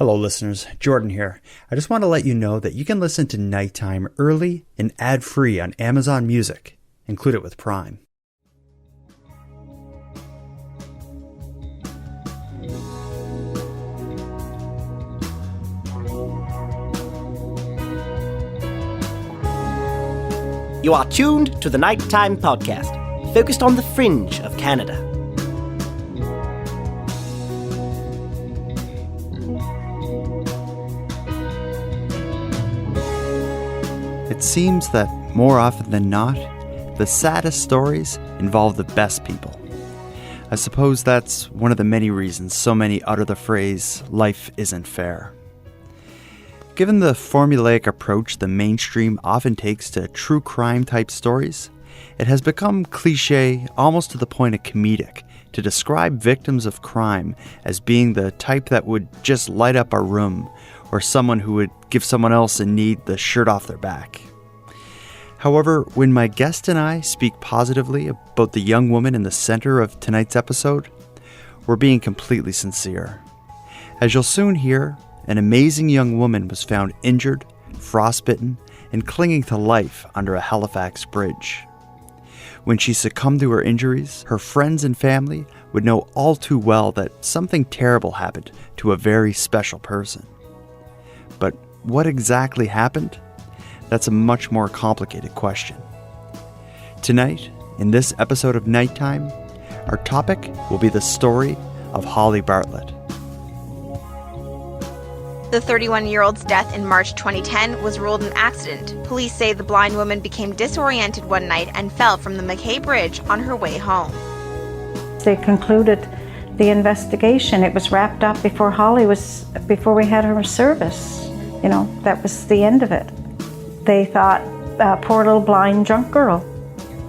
Hello listeners, Jordan here. I just want to let you know that you can listen to Nighttime early and ad-free on Amazon Music. Include it with Prime. You are tuned to the Nighttime Podcast, focused on the fringe of Canada. It seems that more often than not, the saddest stories involve the best people. I suppose that's one of the many reasons so many utter the phrase, life isn't fair. Given the formulaic approach the mainstream often takes to true crime type stories, it has become cliché almost to the point of comedic to describe victims of crime as being the type that would just light up a room or someone who would give someone else in need the shirt off their back. However, when my guest and I speak positively about the young woman in the center of tonight's episode, we're being completely sincere. As you'll soon hear, an amazing young woman was found injured, frostbitten, and clinging to life under a Halifax bridge. When she succumbed to her injuries, her friends and family would know all too well that something terrible happened to a very special person. But what exactly happened? That's a much more complicated question. Tonight, in this episode of Nighttime, our topic will be the story of Holly Bartlett. The 31-year-old's death in March 2010 was ruled an accident. Police say the blind woman became disoriented one night and fell from the McKay Bridge on her way home. They concluded the investigation. It was wrapped up before we had her service. You know, that was the end of it. They thought, poor little blind drunk girl,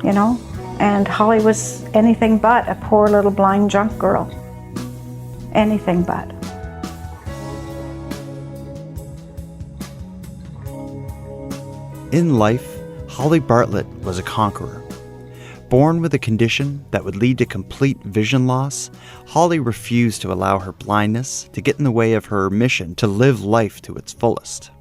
you know, and Holly was anything but a poor little blind drunk girl. Anything but. In life, Holly Bartlett was a conqueror. Born with a condition that would lead to complete vision loss, Holly refused to allow her blindness to get in the way of her mission to live life to its fullest.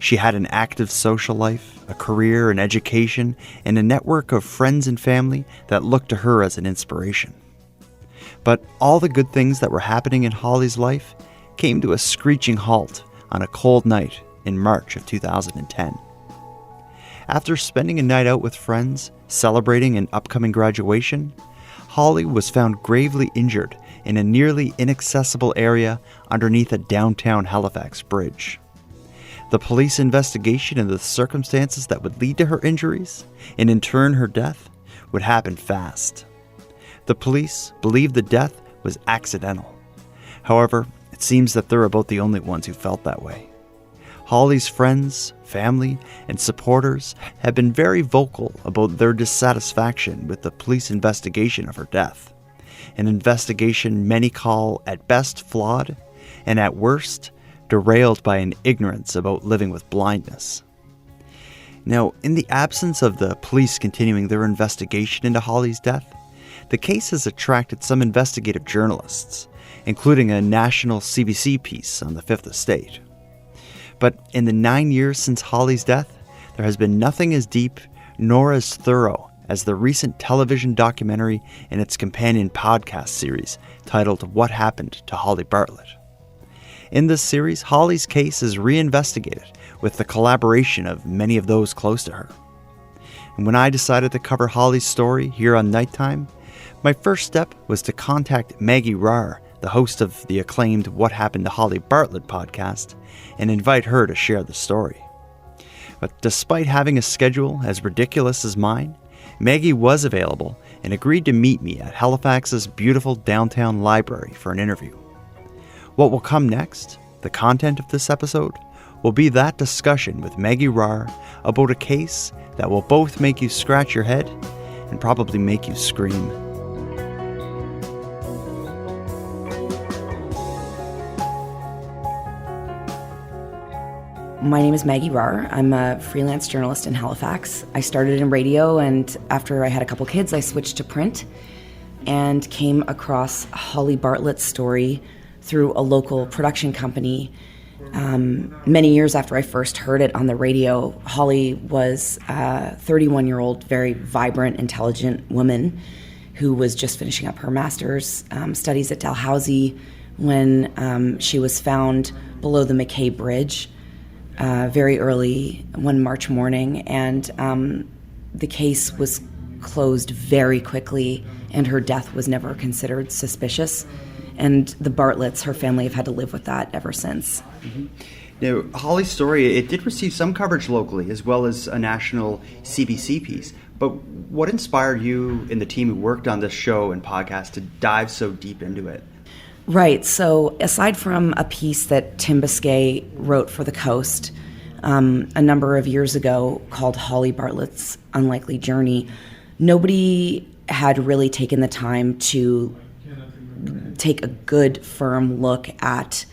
She had an active social life, a career, an education, and a network of friends and family that looked to her as an inspiration. But all the good things that were happening in Holly's life came to a screeching halt on a cold night in March of 2010. After spending a night out with friends, celebrating an upcoming graduation, Holly was found gravely injured in a nearly inaccessible area underneath a downtown Halifax bridge. The police investigation into the circumstances that would lead to her injuries, and in turn her death, would happen fast. The police believed the death was accidental. However, it seems that they're about the only ones who felt that way. Holly's friends, family, and supporters have been very vocal about their dissatisfaction with the police investigation of her death. An investigation many call at best flawed, and at worst, derailed by an ignorance about living with blindness. Now, in the absence of the police continuing their investigation into Holly's death, the case has attracted some investigative journalists, including a national CBC piece on the Fifth Estate. But in the 9 years since Holly's death, there has been nothing as deep nor as thorough as the recent television documentary and its companion podcast series titled What Happened to Holly Bartlett. In this series, Holly's case is reinvestigated with the collaboration of many of those close to her. And when I decided to cover Holly's story here on Nighttime, my first step was to contact Maggie Rahr, the host of the acclaimed What Happened to Holly Bartlett podcast, and invite her to share the story. But despite having a schedule as ridiculous as mine, Maggie was available and agreed to meet me at Halifax's beautiful downtown library for an interview. What will come next, the content of this episode, will be that discussion with Maggie Rahr about a case that will both make you scratch your head and probably make you scream. My name is Maggie Rahr. I'm a freelance journalist in Halifax. I started in radio, and after I had a couple kids, I switched to print and came across Holly Bartlett's story through a local production company. Many years after I first heard it on the radio, Holly was a 31-year-old, very vibrant, intelligent woman who was just finishing up her master's studies at Dalhousie when she was found below the McKay Bridge very early one March morning. And the case was closed very quickly, and her death was never considered suspicious. And the Bartletts, her family, have had to live with that ever since. Mm-hmm. Now, Holly's story, it did receive some coverage locally as well as a national CBC piece. But what inspired you and the team who worked on this show and podcast to dive so deep into it? Right. So aside from a piece that Tim Biscay wrote for The Coast a number of years ago called Holly Bartlett's Unlikely Journey, nobody had really taken the time to take a good, firm look at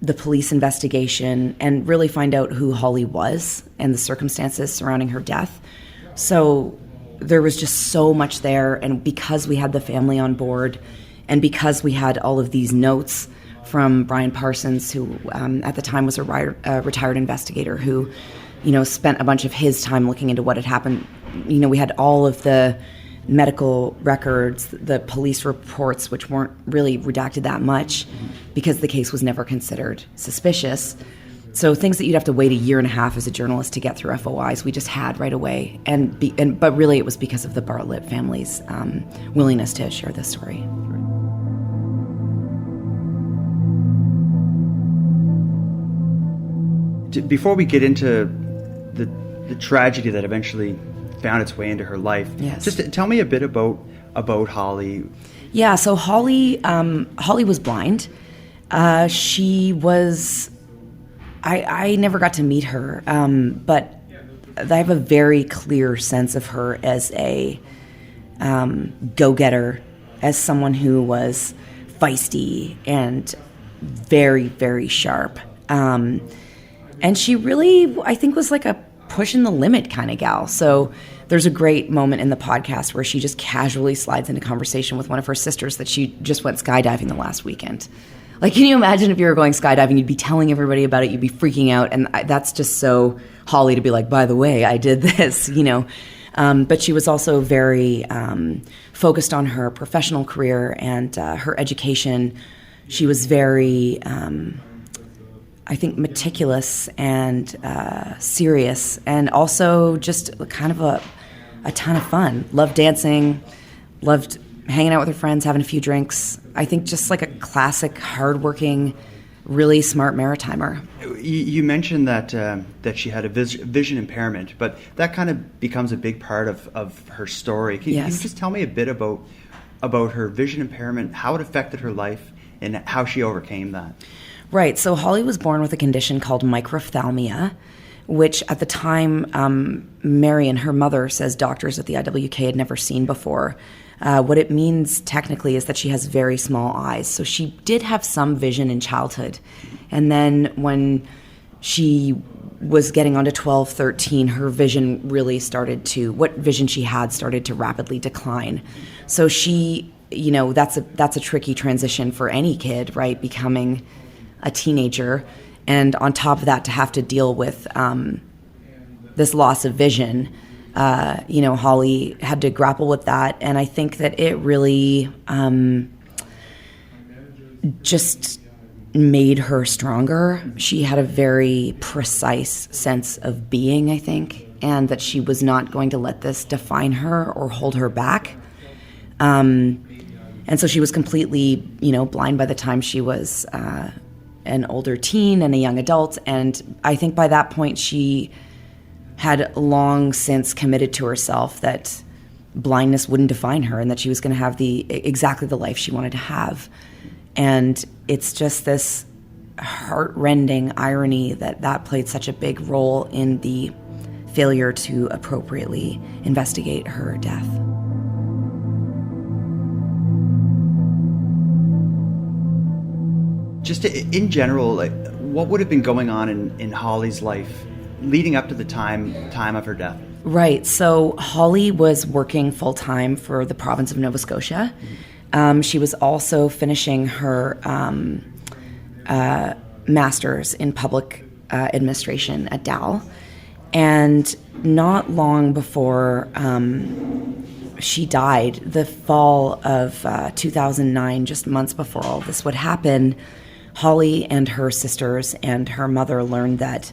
the police investigation and really find out who Holly was and the circumstances surrounding her death. So there was just so much there, and because we had the family on board and because we had all of these notes from Brian Parsons, who at the time was a retired investigator who, spent a bunch of his time looking into what had happened. We had all of the medical records, the police reports, which weren't really redacted that much because the case was never considered suspicious. So things that you'd have to wait a year and a half as a journalist to get through FOIs, we just had right away. But really it was because of the Bartlett family's willingness to share this story. Before we get into the tragedy that eventually found its way into her life, yes. Just tell me a bit about Holly. Yeah, so Holly was blind. She was, I never got to meet her, but I have a very clear sense of her as a go-getter, as someone who was feisty and very, very sharp. And she really, I think, was like a pushing the limit kind of gal. So there's a great moment in the podcast where she just casually slides into conversation with one of her sisters that she just went skydiving the last weekend. Like, can you imagine if you were going skydiving, you'd be telling everybody about it, you'd be freaking out, and that's just so Holly to be like, by the way, I did this, But she was also very focused on her professional career and her education. She was very, I think, meticulous and serious, and also just kind of a ton of fun. Loved dancing, loved hanging out with her friends, having a few drinks. I think just like a classic, hardworking, really smart maritimer. You mentioned that she had a vision impairment, but that kind of becomes a big part of her story. Can you just tell me a bit about her vision impairment, how it affected her life, and how she overcame that? Right. So Holly was born with a condition called microphthalmia, which at the time, Marion, her mother, says doctors at the IWK had never seen before. What it means technically is that she has very small eyes. So she did have some vision in childhood. And then when she was getting on to 12, 13, her vision really what vision she had started to rapidly decline. So she, that's a tricky transition for any kid, right? Becoming a teenager, and on top of that to have to deal with this loss of vision. Holly had to grapple with that, and I think that it really just made her stronger. She had a very precise sense of being, I think, and that she was not going to let this define her or hold her back. And so she was completely, blind by the time she was an older teen and a young adult, and I think by that point she had long since committed to herself that blindness wouldn't define her and that she was going to have exactly the life she wanted to have. And it's just this heart-rending irony that played such a big role in the failure to appropriately investigate her death. Just in general, what would have been going on in Holly's life leading up to the time of her death? Right. So Holly was working full-time for the province of Nova Scotia. She was also finishing her master's in public administration at Dal. And not long before she died, the fall of 2009, just months before all this would happen, Holly and her sisters and her mother learned that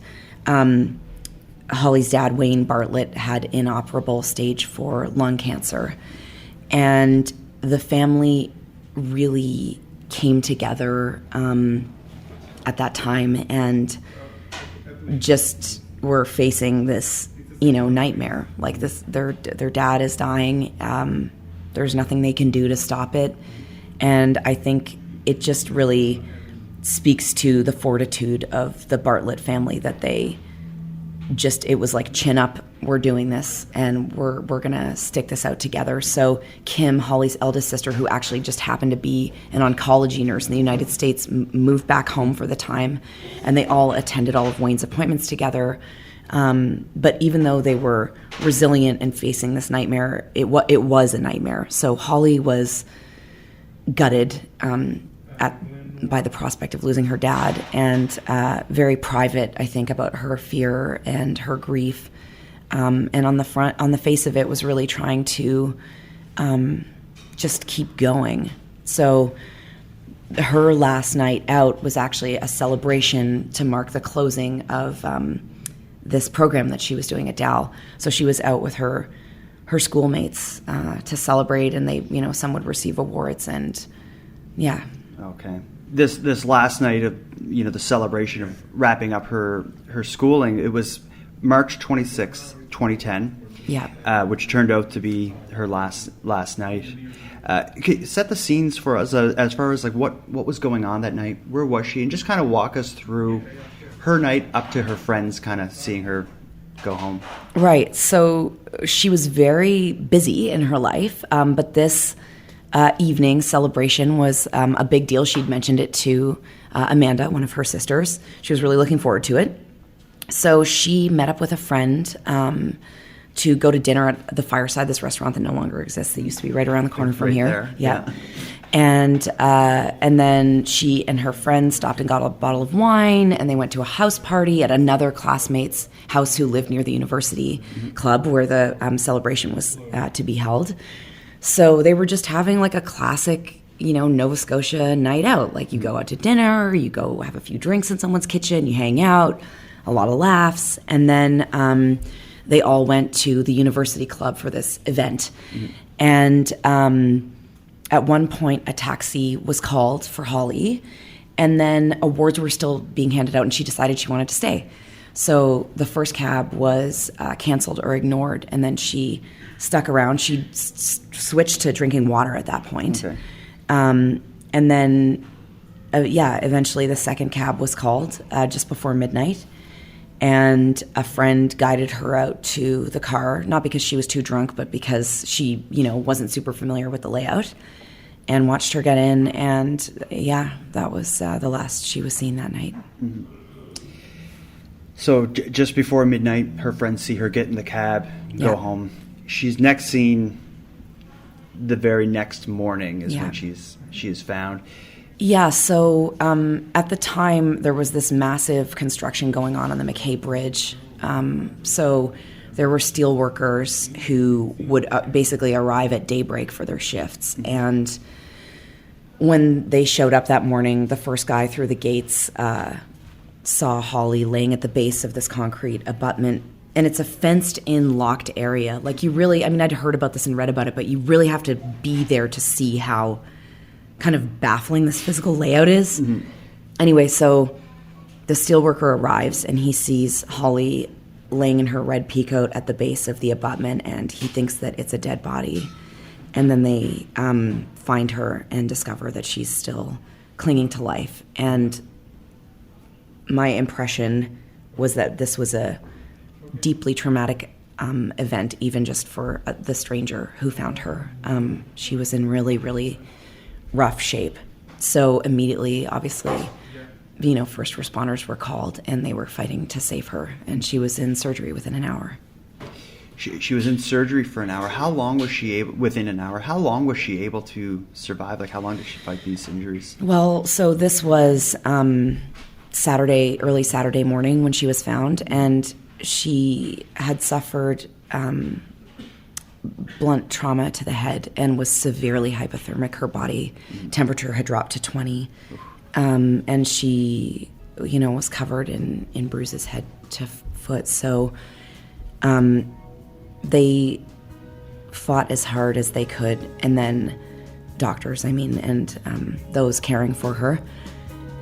Holly's dad, Wayne Bartlett, had inoperable stage 4 lung cancer. And the family really came together at that time and just were facing this, nightmare. Like this, their dad is dying. There's nothing they can do to stop it. And I think it just really speaks to the fortitude of the Bartlett family that it was like, chin up, we're doing this, and we're gonna stick this out together. So Kim, Holly's eldest sister, who actually just happened to be an oncology nurse in the United States, moved back home for the time, and they all attended all of Wayne's appointments together. But even though they were resilient and facing this nightmare, it was a nightmare. So Holly was gutted by the prospect of losing her dad, and very private, I think, about her fear and her grief. And on the face of it, was really trying to just keep going. So her last night out was actually a celebration to mark the closing of this program that she was doing at Dal. So she was out with her schoolmates to celebrate, and they, some would receive awards, and yeah. Okay. This last night of the celebration of wrapping up her schooling, it was March 26th, 2010. Yeah. Which turned out to be her last night. Set the scenes for us as far as like what was going on that night. Where was she? And just kind of walk us through her night up to her friends kind of seeing her go home. Right. So she was very busy in her life, but this evening celebration was a big deal. She'd mentioned it to Amanda, one of her sisters. She was really looking forward to it. So she met up with a friend to go to dinner at the Fireside, this restaurant that no longer exists. That used to be right around the corner from here. There. Yeah. And then she and her friend stopped and got a bottle of wine, and they went to a house party at another classmate's house who lived near the university club where the celebration was to be held. So they were just having like a classic, Nova Scotia night out. Like you go out to dinner, you go have a few drinks in someone's kitchen, you hang out, a lot of laughs. And then they all went to the university club for this event. Mm-hmm. And at one point, a taxi was called for Holly, and then awards were still being handed out, and she decided she wanted to stay. So the first cab was canceled or ignored, and then she stuck around. She switched to drinking water at that point. Okay. And then, eventually the second cab was called just before midnight, and a friend guided her out to the car, not because she was too drunk, but because she, wasn't super familiar with the layout, and watched her get in, and that was the last she was seen that night. Mm-hmm. So just before midnight, her friends see her get in the cab, go home. She's next seen the very next morning is when she is found. Yeah, so at the time, there was this massive construction going on the McKay Bridge. So there were steel workers who would basically arrive at daybreak for their shifts. And when they showed up that morning, the first guy through the gates saw Holly laying at the base of this concrete abutment. And it's a fenced-in, locked area. Like you really, I'd heard about this and read about it, but you really have to be there to see how kind of baffling this physical layout is. Mm-hmm. Anyway, so the steelworker arrives, and he sees Holly laying in her red peacoat at the base of the abutment, and he thinks that it's a dead body. And then they find her and discover that she's still clinging to life. And my impression was that this was a deeply traumatic event, even just for the stranger who found her. She was in really, really rough shape. So immediately, obviously, first responders were called, and they were fighting to save her. And she was in surgery within an hour. she was in surgery for an hour. How long was she able? Within an hour, how long was she able to survive? Like, how long did she fight these injuries? Well, so this was early Saturday morning when she was found, and she had suffered blunt trauma to the head and was severely hypothermic. Her body temperature had dropped to 20, and she, was covered in bruises head to foot. So they fought as hard as they could, and then doctors, and those caring for her.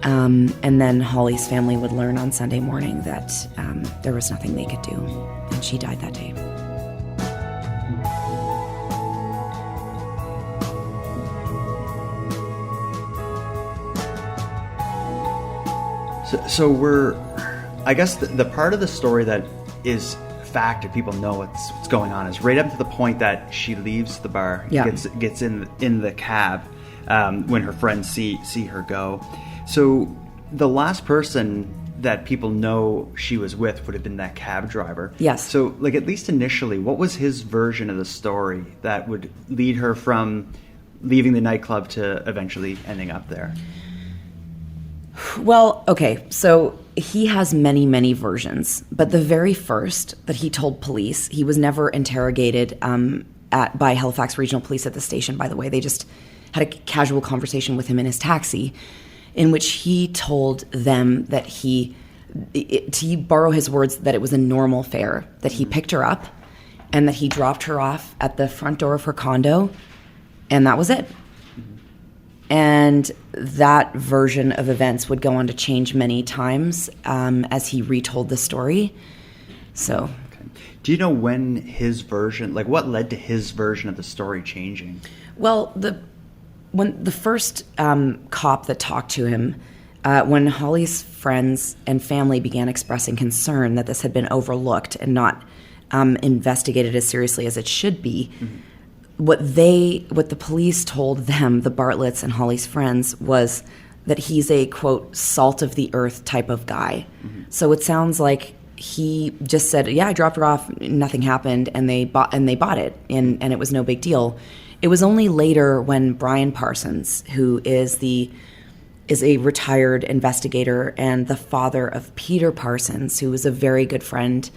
And then Holly's family would learn on Sunday morning that there was nothing they could do, and she died that day. So I guess the part of the story that is fact, if people know what's going on, is right up to the point that she leaves the bar, gets in the cab when her friends see her go. So the last person that people know she was with would have been that cab driver. Yes. So, like, at least initially, what was his version of the story that would lead her from leaving the nightclub to eventually ending up there? Well, okay, so he has many, many versions, but the very first that he told police, he was never interrogated by Halifax Regional Police at the station, by the way. They just had a casual conversation with him in his taxi, in which he told them that to borrow his words, that it was a normal fare, that he picked her up and that he dropped her off at the front door of her condo, and that was it. And that version of events would go on to change many times as he retold the story. So, okay. Do you know when his version, like, what led to his version of the story changing? Well, when the first cop that talked to him, when Holly's friends and family began expressing concern that this had been overlooked and not investigated as seriously as it should be, what the police told them, the Bartletts and Holly's friends, was that he's a, quote, salt of the earth type of guy. So it sounds like he just said, yeah, I dropped her off, nothing happened, and they bought it, and it was no big deal. It was only later when Brian Parsons, who is a retired investigator and the father of Peter Parsons, who was a very good friend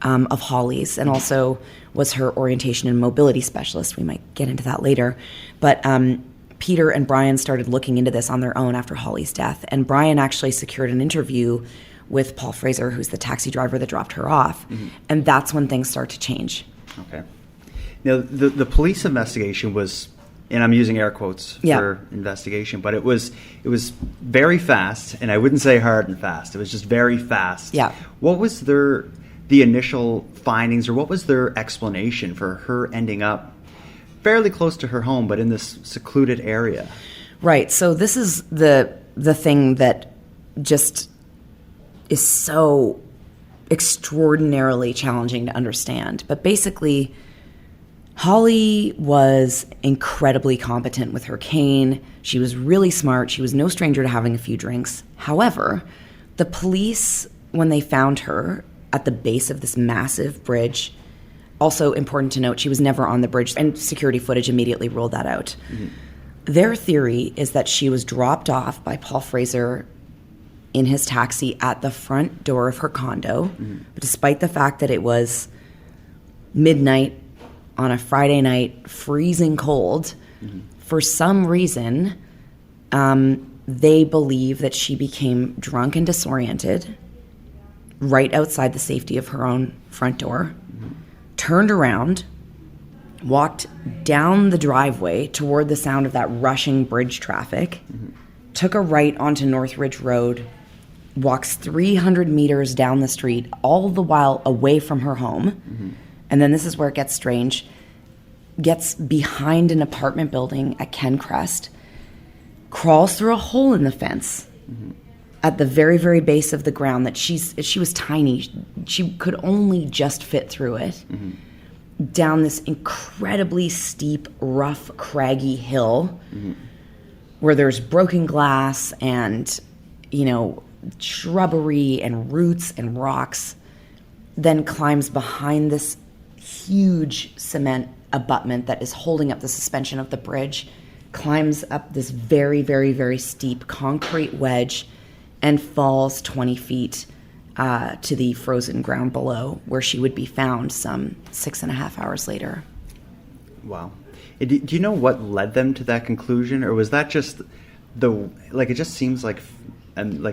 of Holly's, and also was her orientation and mobility specialist. We might get into that later. But Peter and Brian started looking into this on their own after Holly's death. And Brian actually secured an interview with Paul Fraser, who's the taxi driver that dropped her off. And that's when things start to change. Okay. Now, the police investigation was, and I'm using air quotes for investigation, but it was very fast, and I wouldn't say hard and fast. It was just very fast. Yeah. What was the initial findings, or what was their explanation for her ending up fairly close to her home, but in this secluded area? Right. So this is the thing that just is so extraordinarily challenging to understand. But basically, Holly was incredibly competent with her cane. She was really smart. She was no stranger to having a few drinks. However, the police, when they found her at the base of this massive bridge, also important to note, she was never on the bridge, and security footage immediately ruled that out. Their theory is that she was dropped off by Paul Fraser in his taxi at the front door of her condo, but despite the fact that it was midnight on a Friday night, freezing cold, for some reason, they believe that she became drunk and disoriented right outside the safety of her own front door, turned around, walked down the driveway toward the sound of that rushing bridge traffic, took a right onto Northridge Road, walks 300 meters down the street, all the while away from her home. And then this is where it gets strange, gets behind an apartment building at Kencrest, crawls through a hole in the fence at the very, very base of the ground that she was tiny. She could only just fit through it, down this incredibly steep, rough, craggy hill where there's broken glass and, shrubbery and roots and rocks, then climbs behind this huge cement abutment that is holding up the suspension of the bridge, climbs up this very, very, very steep concrete wedge and falls 20 feet to the frozen ground below, where she would be found some 6.5 hours later. Wow. Do you know what led them to that conclusion, or was that just it just seems like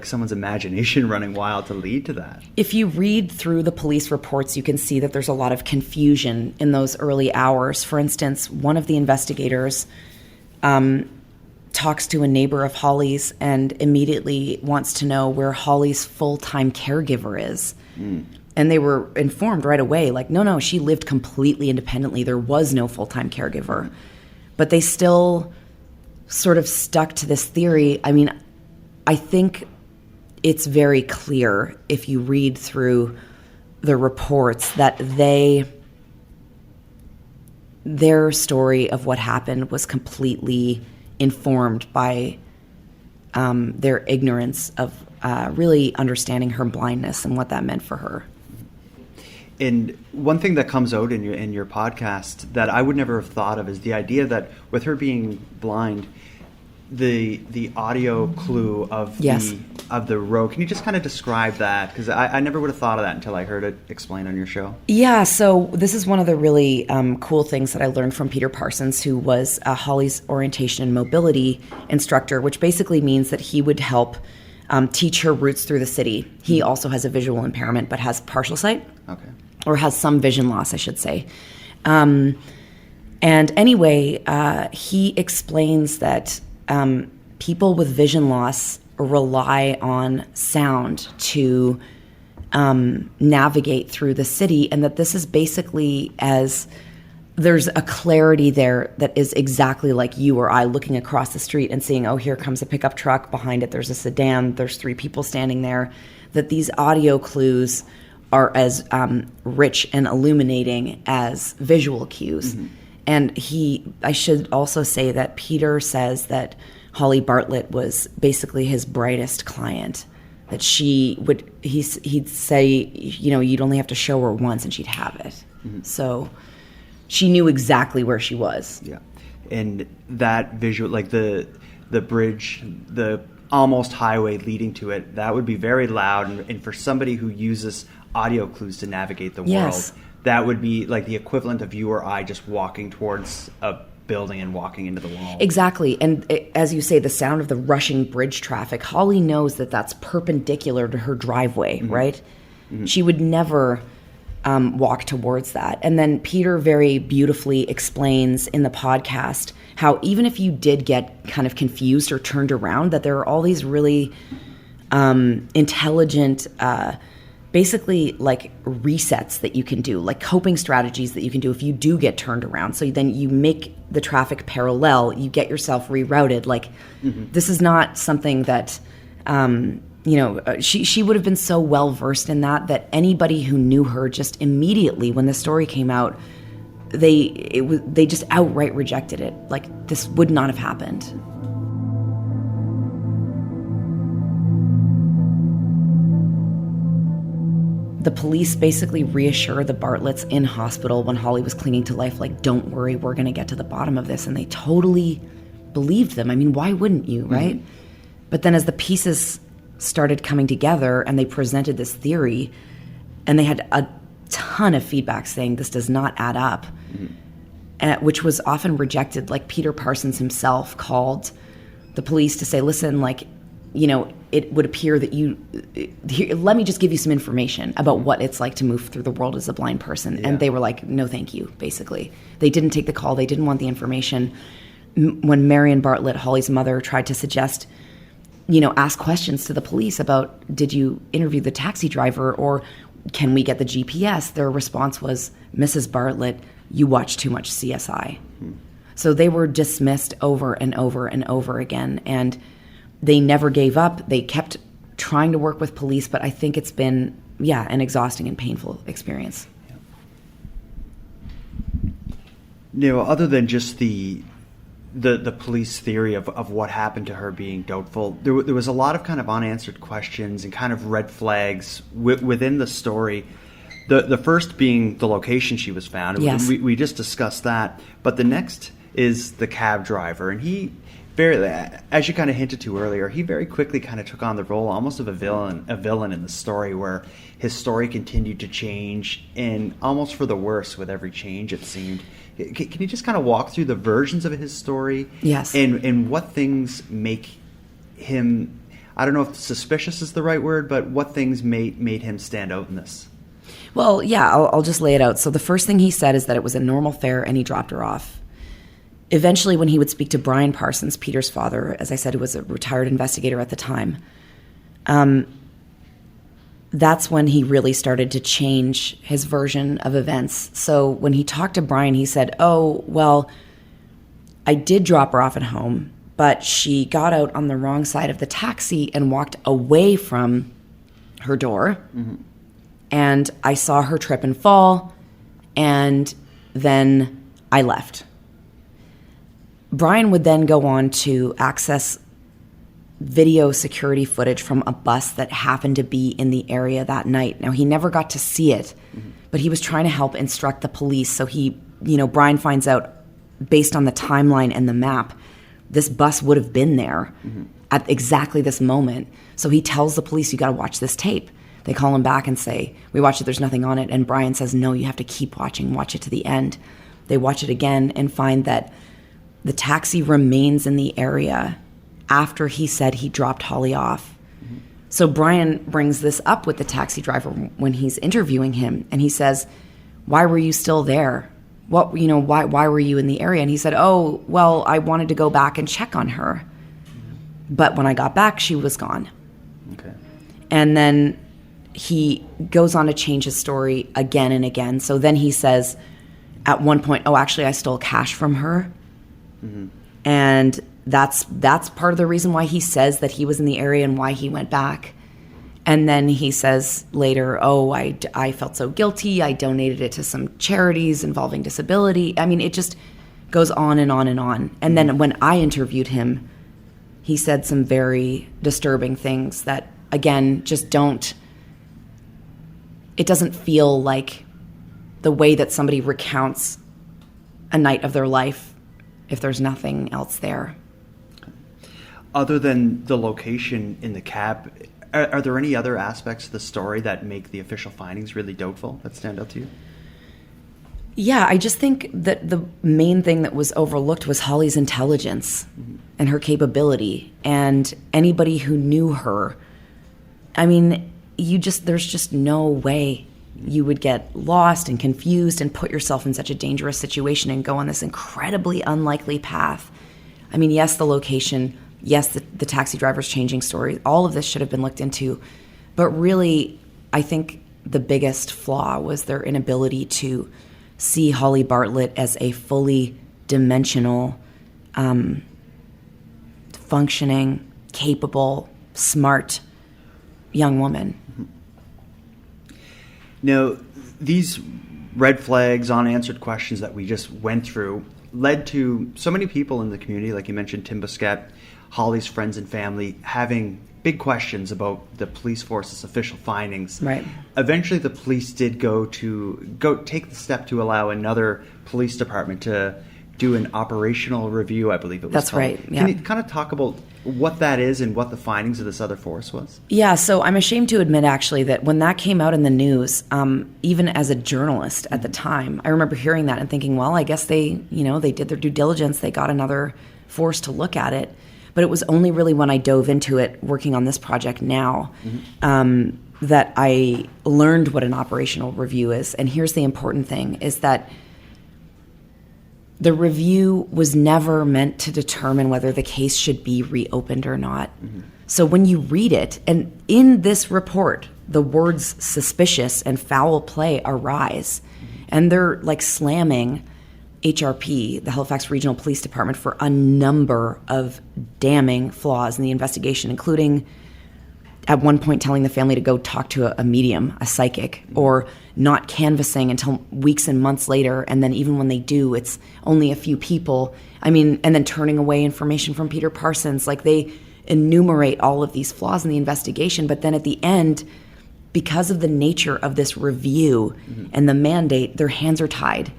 someone's imagination running wild to lead to that? If you read through the police reports, you can see that there's a lot of confusion in those early hours. For instance, one of the investigators talks to a neighbor of Holly's and immediately wants to know where Holly's full-time caregiver is. And they were informed right away, no, she lived completely independently. There was no full-time caregiver. But they still sort of stuck to this theory. I mean, I think it's very clear if you read through the reports that their story of what happened was completely informed by their ignorance of really understanding her blindness and what that meant for her. And one thing that comes out in your podcast that I would never have thought of is the idea that with her being blind, the audio clue of the road. Can you just kind of describe that? Because I never would have thought of that until I heard it explained on your show. Yeah, so this is one of the really cool things that I learned from Peter Parsons, who was Holly's orientation and mobility instructor, which basically means that he would help teach her routes through the city. He also has a visual impairment, but has partial sight. Okay. Or has some vision loss, I should say. And anyway, he explains that people with vision loss rely on sound to navigate through the city, and that this is basically as there's a clarity there that is exactly like you or I looking across the street and seeing, oh, here comes a pickup truck, behind it there's a sedan, there's 3 people standing there, that these audio clues are as rich and illuminating as visual cues. Mm-hmm. And I should also say that Peter says that Holly Bartlett was basically his brightest client, that he'd say, you'd only have to show her once and she'd have it. Mm-hmm. So she knew exactly where she was. Yeah. And that visual, like the bridge, the almost highway leading to it, that would be very loud. And for somebody who uses audio clues to navigate the world, that would be like the equivalent of you or I just walking towards a building and walking into the wall. Exactly. And as you say, the sound of the rushing bridge traffic, Holly knows that that's perpendicular to her driveway, mm-hmm. right? Mm-hmm. She would never walk towards that. And then Peter very beautifully explains in the podcast how even if you did get kind of confused or turned around, that there are all these really intelligent basically like resets that you can do, like coping strategies that you can do if you do get turned around. So then you make the traffic parallel, you get yourself rerouted. Like mm-hmm. this is not something that, she would have been so well versed in that anybody who knew her just immediately when the story came out, they just outright rejected it. Like this would not have happened. The police basically reassured the Bartletts in hospital when Holly was clinging to life, like, don't worry, we're going to get to the bottom of this. And they totally believed them. I mean, why wouldn't you, right? Mm-hmm. But then as the pieces started coming together and they presented this theory, and they had a ton of feedback saying this does not add up, mm-hmm. Which was often rejected. Like Peter Parsons himself called the police to say, listen, like, it would appear that let me just give you some information about what it's like to move through the world as a blind person. Yeah. And they were like, no, thank you, basically. They didn't take the call. They didn't want the information. When Marion Bartlett, Holly's mother, tried to suggest, ask questions to the police about, did you interview the taxi driver or can we get the GPS? Their response was, Mrs. Bartlett, you watch too much CSI. Hmm. So they were dismissed over and over and over again. And they never gave up. They kept trying to work with police, but I think it's been, an exhausting and painful experience. Other than just the police theory of what happened to her being doubtful, there was a lot of kind of unanswered questions and kind of red flags within the story The first being the location she was found. Yes. We just discussed that. But the next is the cab driver. And he, as you kind of hinted to earlier, he very quickly kind of took on the role almost of a villain in the story, where his story continued to change, and almost for the worse with every change, it seemed. Can you just kind of walk through the versions of his story? Yes. And what things make him, I don't know if suspicious is the right word, but what things made him stand out in this? Well, yeah, I'll just lay it out. So the first thing he said is that it was a normal fare and he dropped her off. Eventually, when he would speak to Brian Parsons, Peter's father, as I said, who was a retired investigator at the time, that's when he really started to change his version of events. So when he talked to Brian, he said, oh, well, I did drop her off at home, but she got out on the wrong side of the taxi and walked away from her door. Mm-hmm. And I saw her trip and fall, and then I left. Brian would then go on to access video security footage from a bus that happened to be in the area that night. Now, he never got to see it, but he was trying to help instruct the police. So Brian finds out, based on the timeline and the map, this bus would have been there at exactly this moment. So he tells the police, you got to watch this tape. They call him back and say, we watch it, there's nothing on it. And Brian says, no, you have to keep watching, watch it to the end. They watch it again and find that the taxi remains in the area after he said he dropped Holly off. Mm-hmm. So Brian brings this up with the taxi driver when he's interviewing him, and he says, why were you still there? Why were you in the area? And he said, oh, well, I wanted to go back and check on her. Mm-hmm. But when I got back, she was gone. Okay. And then he goes on to change his story again and again. So then he says at one point, oh, actually, I stole cash from her. Mm-hmm. And that's part of the reason why he says that he was in the area and why he went back. And then he says later, oh, I felt so guilty. I donated it to some charities involving disability. I mean, it just goes on and on and on. And then when I interviewed him, he said some very disturbing things that, again, just it doesn't feel like the way that somebody recounts a night of their life if there's nothing else there. Other than the location in the cab, are there any other aspects of the story that make the official findings really doubtful, that stand out to you? Yeah, I just think that the main thing that was overlooked was Holly's intelligence and her capability. And anybody who knew her, I mean, there's just no way you would get lost and confused and put yourself in such a dangerous situation and go on this incredibly unlikely path. I mean, yes, the location, yes, the taxi driver's changing story, all of this should have been looked into. But really, I think the biggest flaw was their inability to see Holly Bartlett as a fully dimensional, functioning, capable, smart young woman. Now, these red flags, unanswered questions that we just went through led to so many people in the community, like you mentioned, Tim Busquet, Holly's friends and family, having big questions about the police force's official findings. Right. Eventually, the police did go take the step to allow another police department to do an operational review, I believe it was That's called. right, yeah. Can you kind of talk about what that is and what the findings of this other force was? Yeah, so I'm ashamed to admit, actually, that when that came out in the news, even as a journalist at the time, I remember hearing that and thinking, well, I guess they did their due diligence. They got another force to look at it. But it was only really when I dove into it, working on this project now, that I learned what an operational review is. And here's the important thing, is that the review was never meant to determine whether the case should be reopened or not. Mm-hmm. So when you read it, and in this report, the words suspicious and foul play arise, and they're like slamming HRP, the Halifax Regional Police Department, for a number of damning flaws in the investigation, including at one point telling the family to go talk to a medium, a psychic, or not canvassing until weeks and months later, and then even when they do, it's only a few people. I mean, and then turning away information from Peter Parsons. Like, they enumerate all of these flaws in the investigation, but then at the end, because of the nature of this review and the mandate, their hands are tied.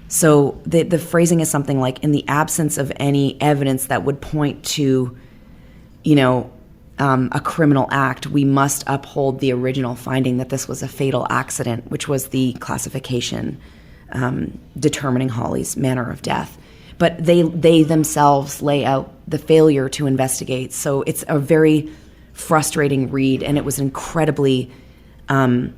So the phrasing is something like, in the absence of any evidence that would point to, a criminal act, we must uphold the original finding that this was a fatal accident, which was the classification determining Holly's manner of death. But they themselves lay out the failure to investigate. So it's a very frustrating read, and it was incredibly, it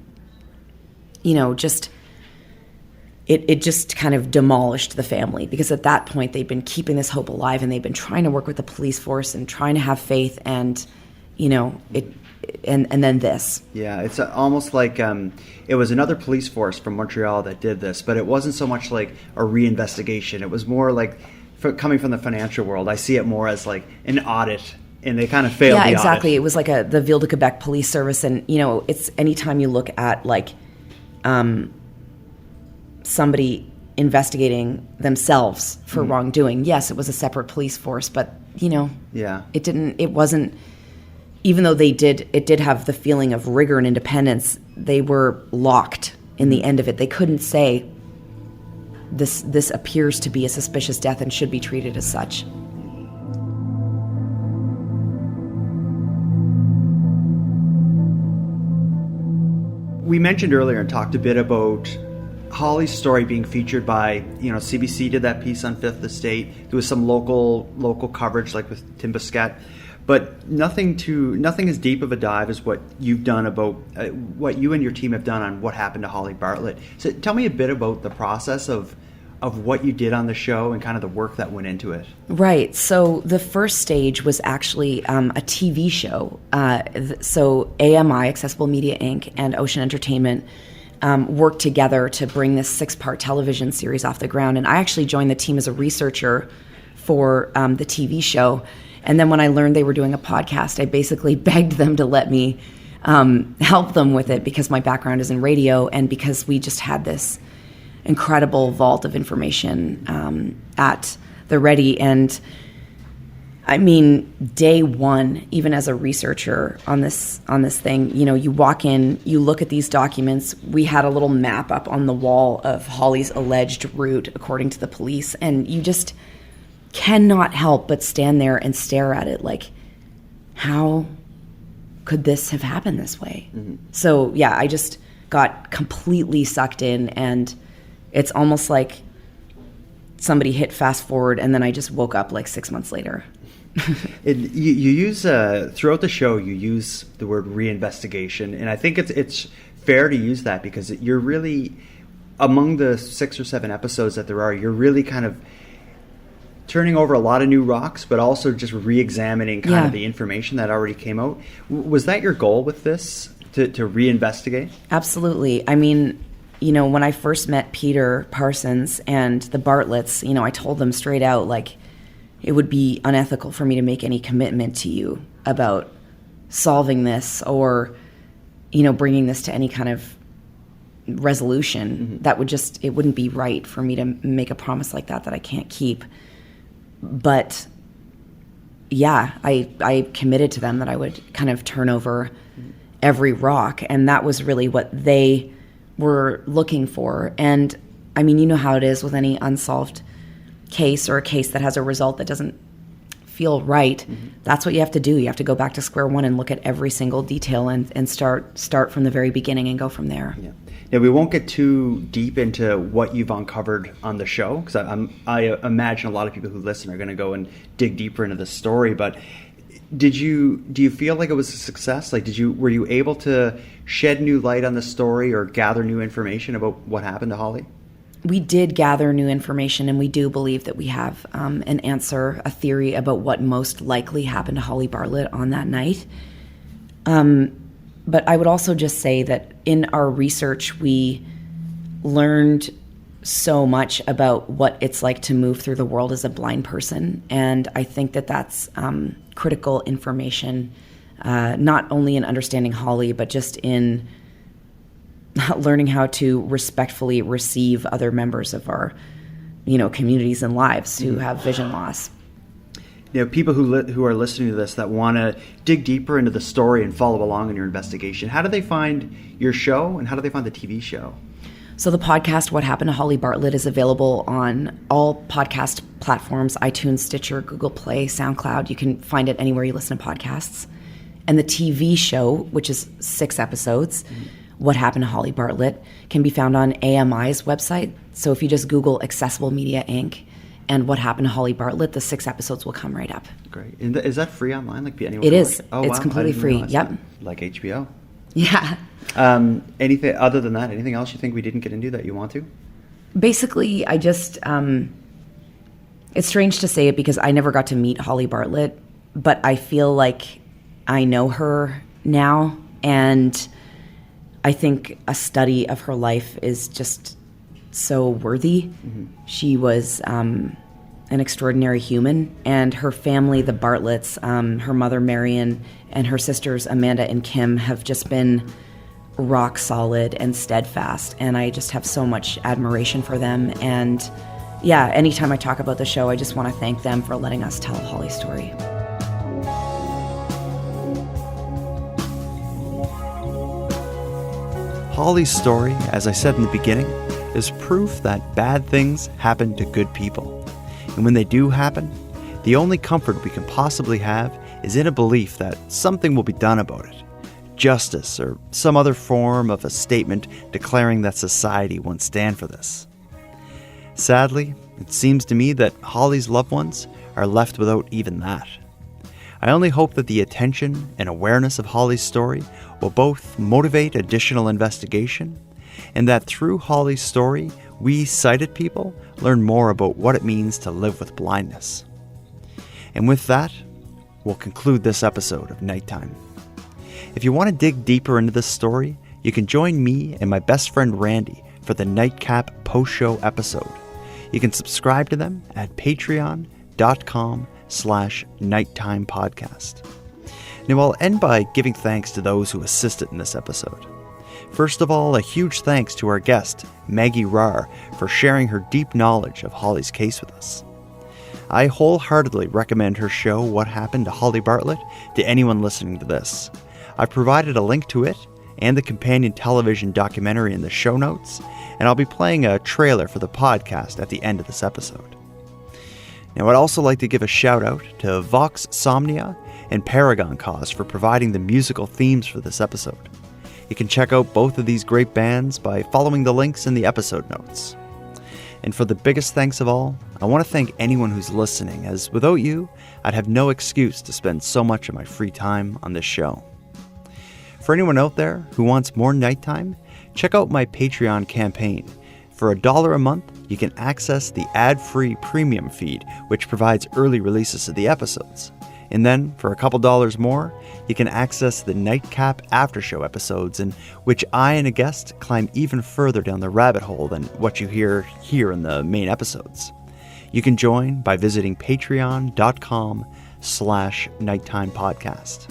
just kind of demolished the family, because at that point they'd been keeping this hope alive, and they'd been trying to work with the police force and trying to have faith, and and then this. Yeah, it's almost like it was another police force from Montreal that did this, but it wasn't so much like a reinvestigation. It was more like, coming from the financial world, I see it more as like an audit, and they kind of failed. Yeah, the exactly. audit. It was like the Ville de Quebec Police Service, and it's anytime you look at like somebody investigating themselves for wrongdoing. Yes, it was a separate police force, but it wasn't. Even though it did have the feeling of rigor and independence, they were locked in the end of it. They couldn't say this appears to be a suspicious death and should be treated as such. We mentioned earlier and talked a bit about Holly's story being featured by, CBC did that piece on Fifth Estate. There was some local coverage, like with Tim Busquet, but nothing as deep of a dive as what you've done about what you and your team have done on what happened to Holly Bartlett. So tell me a bit about the process of what you did on the show and kind of the work that went into it. Right. So the first stage was actually a TV show. So AMI, Accessible Media Inc., and Ocean Entertainment worked together to bring this 6-part television series off the ground. And I actually joined the team as a researcher for the TV show. And then when I learned they were doing a podcast, I basically begged them to let me help them with it, because my background is in radio, and because we just had this incredible vault of information at the ready. And I mean, day one, even as a researcher on this thing, you walk in, you look at these documents. We had a little map up on the wall of Holly's alleged route, according to the police, and you just cannot help but stand there and stare at it like, how could this have happened this way? So yeah, I just got completely sucked in, and it's almost like somebody hit fast forward, and then I just woke up like 6 months later. You use throughout the show, you use the word reinvestigation, and I think it's fair to use that, because you're really, among the 6 or 7 episodes that there are, you're really kind of turning over a lot of new rocks, but also just re-examining kind of the information that already came out. Was that your goal with this, to reinvestigate? Absolutely. I mean, when I first met Peter Parsons and the Bartletts, I told them straight out, like, it would be unethical for me to make any commitment to you about solving this or, bringing this to any kind of resolution. That would it wouldn't be right for me to make a promise like that I can't keep. But yeah, I committed to them that I would kind of turn over every rock, and that was really what they were looking for. And I mean, you know how it is with any unsolved case, or a case that has a result that doesn't feel right. That's what you have to do. You have to go back to square one and look at every single detail and start from the very beginning and go from there. Yeah. Now, we won't get too deep into what you've uncovered on the show, because I imagine a lot of people who listen are going to go and dig deeper into the story. But do you feel like it was a success? Like, were you able to shed new light on the story or gather new information about what happened to Holly? We did gather new information, and we do believe that we have an answer, a theory about what most likely happened to Holly Bartlett on that night. But I would also just say that in our research, we learned so much about what it's like to move through the world as a blind person. And I think that that's critical information, not only in understanding Holly, but just in learning how to respectfully receive other members of our, communities and lives who have vision loss. People who are listening to this that want to dig deeper into the story and follow along in your investigation, how do they find your show and how do they find the TV show? So the podcast, What Happened to Holly Bartlett, is available on all podcast platforms, iTunes, Stitcher, Google Play, SoundCloud. You can find it anywhere you listen to podcasts. And the TV show, which is 6 episodes, What Happened to Holly Bartlett, can be found on AMI's website. So if you just Google Accessible Media Inc. and What Happened to Holly Bartlett, the 6 episodes will come right up. Great. And is that free online? Like anyone it can is. Watch it? Oh, it's wow. completely free. Yep. Like HBO. Yeah. Anything other than that? Anything else you think we didn't get into that you want to? Basically, I just, it's strange to say it because I never got to meet Holly Bartlett, but I feel like I know her now, and I think a study of her life is just so worthy. Mm-hmm. She was an extraordinary human, and her family, the Bartletts, her mother Marion and her sisters Amanda and Kim, have just been rock solid and steadfast, and I just have so much admiration for them. And yeah, anytime I talk about the show, I just want to thank them for letting us tell Holly's story. Holly's story, as I said in the beginning, is proof that bad things happen to good people. And when they do happen, the only comfort we can possibly have is in a belief that something will be done about it. Justice or some other form of a statement declaring that society won't stand for this. Sadly, it seems to me that Holly's loved ones are left without even that. I only hope that the attention and awareness of Holly's story will both motivate additional investigation, and that through Holly's story, we sighted people learn more about what it means to live with blindness. And with that, we'll conclude this episode of Nighttime. If you want to dig deeper into this story, you can join me and my best friend Randy for the Nightcap post-show episode. You can subscribe to them at patreon.com/nighttime podcast. Now I'll end by giving thanks to those who assisted in this episode. First of all, a huge thanks to our guest, Maggie Rahr, for sharing her deep knowledge of Holly's case with us. I wholeheartedly recommend her show, What Happened to Holly Bartlett, to anyone listening to this. I've provided a link to it and the companion television documentary in the show notes, and I'll be playing a trailer for the podcast at the end of this episode. Now, I'd also like to give a shout out to Vox Somnia and Paragon Cause for providing the musical themes for this episode. You can check out both of these great bands by following the links in the episode notes. And for the biggest thanks of all, I want to thank anyone who's listening, as without you, I'd have no excuse to spend so much of my free time on this show. For anyone out there who wants more nighttime, check out my Patreon campaign. For $1 a month, you can access the ad-free premium feed, which provides early releases of the episodes. And then, for a couple dollars more, you can access the Nightcap after-show episodes, in which I and a guest climb even further down the rabbit hole than what you hear here in the main episodes. You can join by visiting patreon.com/nighttime podcast.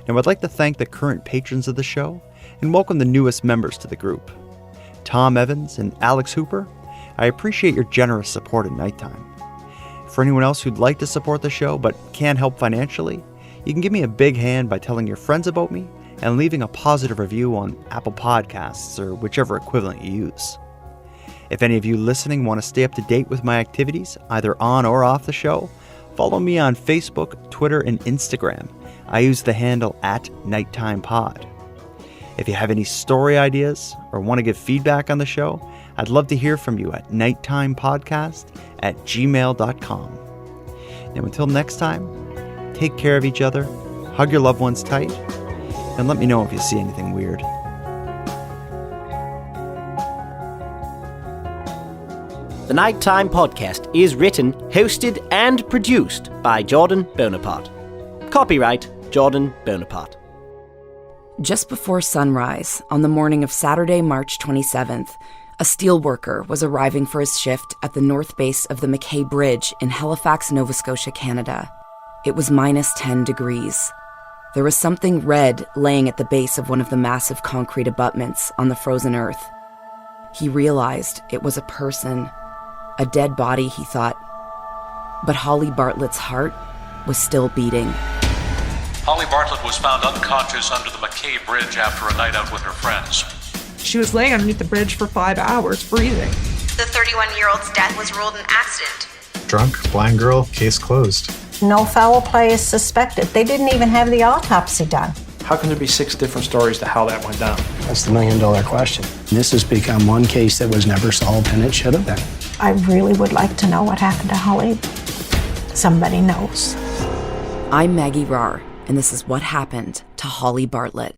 Now, I'd like to thank the current patrons of the show and welcome the newest members to the group. Tom Evans and Alex Hooper, I appreciate your generous support at Nighttime. For anyone else who'd like to support the show but can't help financially, you can give me a big hand by telling your friends about me and leaving a positive review on Apple Podcasts or whichever equivalent you use. If any of you listening want to stay up to date with my activities, either on or off the show, follow me on Facebook, Twitter, and Instagram. I use the handle @NighttimePod. If you have any story ideas or want to give feedback on the show, I'd love to hear from you at nighttimepodcast@gmail.com. Now until next time, take care of each other, hug your loved ones tight, and let me know if you see anything weird. The Nighttime Podcast is written, hosted, and produced by Jordan Bonaparte. Copyright Jordan Bonaparte. Just before sunrise, on the morning of Saturday, March 27th, a steelworker was arriving for his shift at the north base of the McKay Bridge in Halifax, Nova Scotia, Canada. It was -10 degrees. There was something red laying at the base of one of the massive concrete abutments on the frozen earth. He realized it was a person, a dead body, he thought. But Holly Bartlett's heart was still beating. Holly Bartlett was found unconscious under the McKay Bridge after a night out with her friends. She was laying underneath the bridge for 5 hours, breathing. The 31-year-old's death was ruled an accident. Drunk, blind girl, case closed. No foul play is suspected. They didn't even have the autopsy done. How can there be 6 different stories to how that went down? That's the million-dollar question. This has become one case that was never solved, and it should have been. I really would like to know what happened to Holly. Somebody knows. I'm Maggie Rahr, and this is what happened to Holly Bartlett.